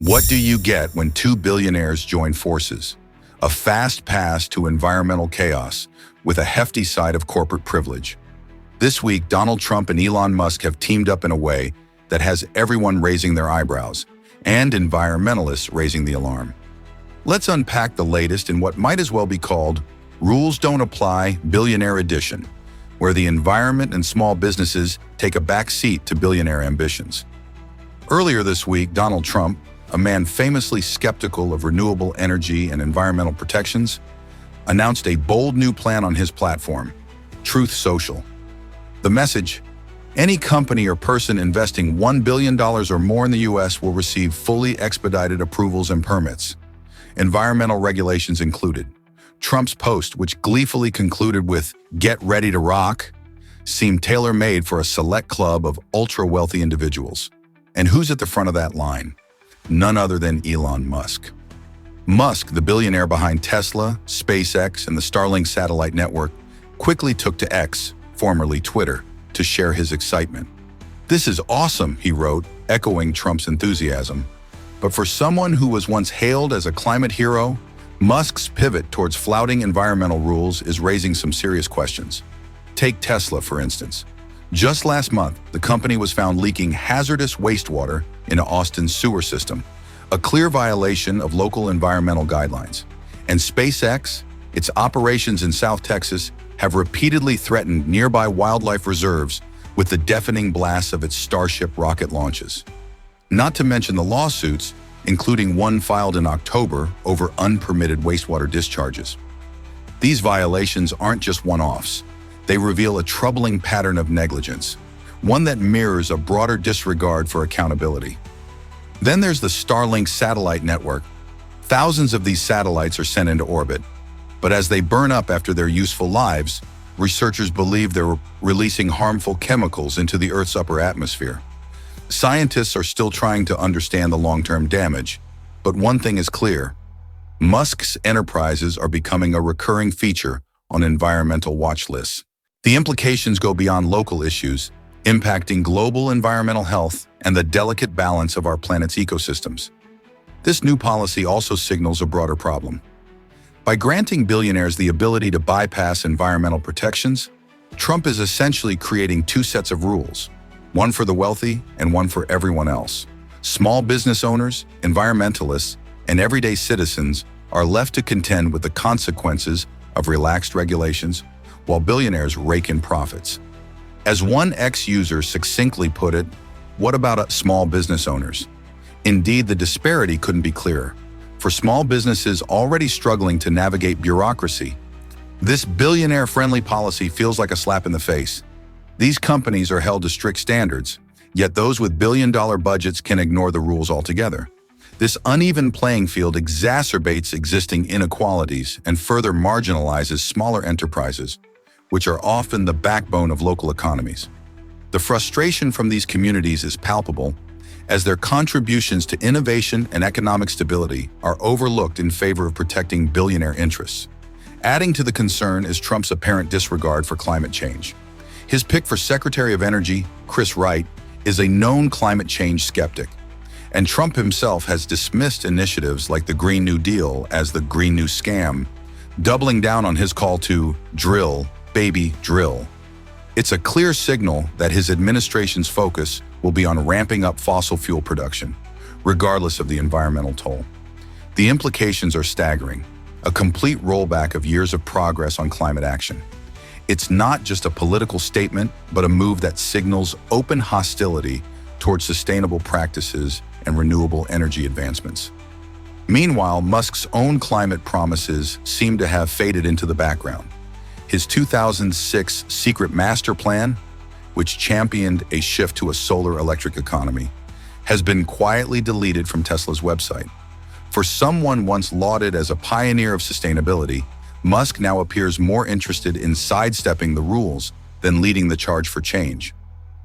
What do you get when two billionaires join forces? A fast pass to environmental chaos with a hefty side of corporate privilege. This week, Donald Trump and Elon Musk have teamed up in a way that has everyone raising their eyebrows and environmentalists raising the alarm. Let's unpack the latest in what might as well be called Rules Don't Apply Billionaire Edition, where the environment and small businesses take a back seat to billionaire ambitions. Earlier this week, Donald Trump, a man famously skeptical of renewable energy and environmental protections, announced a bold new plan on his platform, Truth Social. The message: any company or person investing $1 billion or more in the U.S. will receive fully expedited approvals and permits, environmental regulations included. Trump's post, which gleefully concluded with "Get ready to rock," seemed tailor-made for a select club of ultra-wealthy individuals. And who's at the front of that line? None other than Elon Musk. Musk, the billionaire behind Tesla, SpaceX, and the Starlink satellite network, quickly took to X, formerly Twitter, to share his excitement. "This is awesome," he wrote, echoing Trump's enthusiasm. But for someone who was once hailed as a climate hero, Musk's pivot towards flouting environmental rules is raising some serious questions. Take Tesla, for instance. Just last month, the company was found leaking hazardous wastewater into Austin's sewer system, a clear violation of local environmental guidelines. And SpaceX, its operations in South Texas, have repeatedly threatened nearby wildlife reserves with the deafening blasts of its Starship rocket launches. Not to mention the lawsuits, including one filed in October over unpermitted wastewater discharges. These violations aren't just one-offs. They reveal a troubling pattern of negligence, one that mirrors a broader disregard for accountability. Then there's the Starlink satellite network. Thousands of these satellites are sent into orbit, but as they burn up after their useful lives, researchers believe they're releasing harmful chemicals into the Earth's upper atmosphere. Scientists are still trying to understand the long-term damage, but one thing is clear: Musk's enterprises are becoming a recurring feature on environmental watch lists. The implications go beyond local issues, impacting global environmental health and the delicate balance of our planet's ecosystems. This new policy also signals a broader problem. By granting billionaires the ability to bypass environmental protections, Trump is essentially creating two sets of rules, one for the wealthy and one for everyone else. Small business owners, environmentalists, and everyday citizens are left to contend with the consequences of relaxed regulations, while billionaires rake in profits. As one ex-user succinctly put it, what about small business owners? Indeed, the disparity couldn't be clearer. For small businesses already struggling to navigate bureaucracy, this billionaire-friendly policy feels like a slap in the face. These companies are held to strict standards, yet those with billion-dollar budgets can ignore the rules altogether. This uneven playing field exacerbates existing inequalities and further marginalizes smaller enterprises, which are often the backbone of local economies. The frustration from these communities is palpable, as their contributions to innovation and economic stability are overlooked in favor of protecting billionaire interests. Adding to the concern is Trump's apparent disregard for climate change. His pick for Secretary of Energy, Chris Wright, is a known climate change skeptic, and Trump himself has dismissed initiatives like the Green New Deal as the Green New Scam, doubling down on his call to drill, baby, drill. It's a clear signal that his administration's focus will be on ramping up fossil fuel production, regardless of the environmental toll. The implications are staggering, a complete rollback of years of progress on climate action. It's not just a political statement, but a move that signals open hostility towards sustainable practices and renewable energy advancements. Meanwhile, Musk's own climate promises seem to have faded into the background. His 2006 secret master plan, which championed a shift to a solar electric economy, has been quietly deleted from Tesla's website. For someone once lauded as a pioneer of sustainability, Musk now appears more interested in sidestepping the rules than leading the charge for change.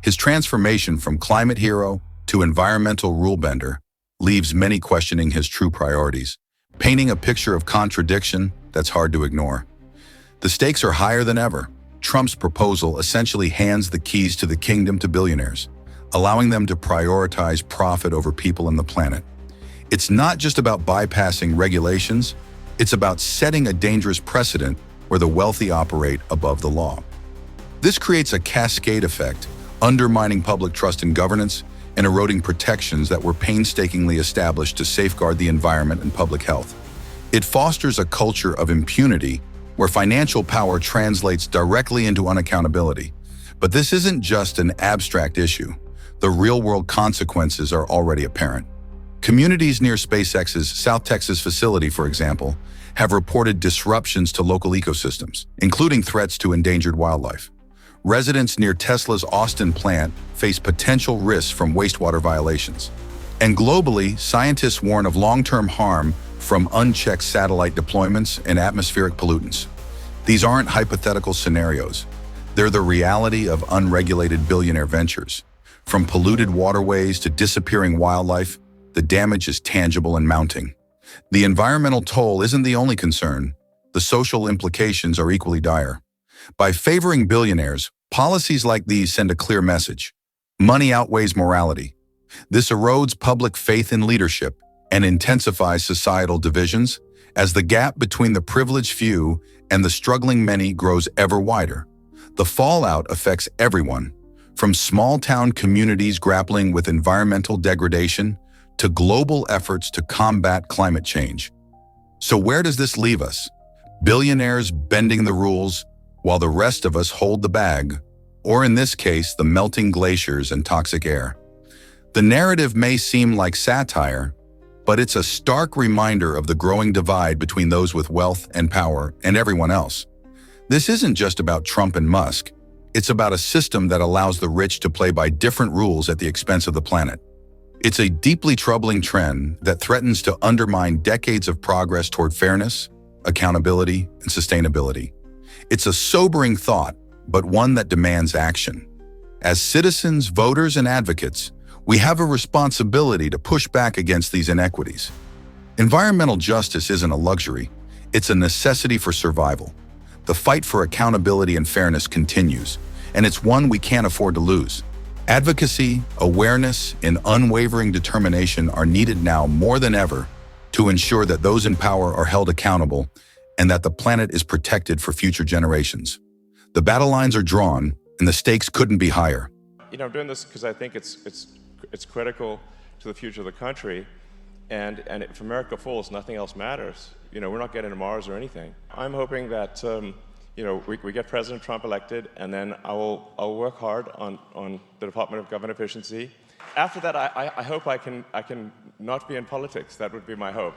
His transformation from climate hero to environmental rule bender leaves many questioning his true priorities, painting a picture of contradiction that's hard to ignore. The stakes are higher than ever. Trump's proposal essentially hands the keys to the kingdom to billionaires, allowing them to prioritize profit over people and the planet. It's not just about bypassing regulations, it's about setting a dangerous precedent where the wealthy operate above the law. This creates a cascade effect, undermining public trust in governance and eroding protections that were painstakingly established to safeguard the environment and public health. It fosters a culture of impunity where financial power translates directly into unaccountability. But this isn't just an abstract issue. The real-world consequences are already apparent. Communities near SpaceX's South Texas facility, for example, have reported disruptions to local ecosystems, including threats to endangered wildlife. Residents near Tesla's Austin plant face potential risks from wastewater violations. And globally, scientists warn of long-term harm from unchecked satellite deployments and atmospheric pollutants. These aren't hypothetical scenarios. They're the reality of unregulated billionaire ventures. From polluted waterways to disappearing wildlife, the damage is tangible and mounting. The environmental toll isn't the only concern. The social implications are equally dire. By favoring billionaires, policies like these send a clear message. Money outweighs morality. This erodes public faith in leadership and intensifies societal divisions as the gap between the privileged few and the struggling many grows ever wider. The fallout affects everyone, from small-town communities grappling with environmental degradation to global efforts to combat climate change. So where does this leave us? Billionaires bending the rules while the rest of us hold the bag, or in this case, the melting glaciers and toxic air. The narrative may seem like satire, but it's a stark reminder of the growing divide between those with wealth and power and everyone else. This isn't just about Trump and Musk. It's about a system that allows the rich to play by different rules at the expense of the planet. It's a deeply troubling trend that threatens to undermine decades of progress toward fairness, accountability, and sustainability. It's a sobering thought, but one that demands action. As citizens, voters, and advocates, we have a responsibility to push back against these inequities. Environmental justice isn't a luxury, it's a necessity for survival. The fight for accountability and fairness continues, and it's one we can't afford to lose. Advocacy, awareness, and unwavering determination are needed now more than ever to ensure that those in power are held accountable and that the planet is protected for future generations. The battle lines are drawn, and the stakes couldn't be higher. I'm doing this because I think it's critical to the future of the country, and if America falls, nothing else matters. We're not getting to Mars or anything. I'm hoping that we get President Trump elected, and then I'll work hard on the Department of Government Efficiency. After that, I hope I can not be in politics. That would be my hope.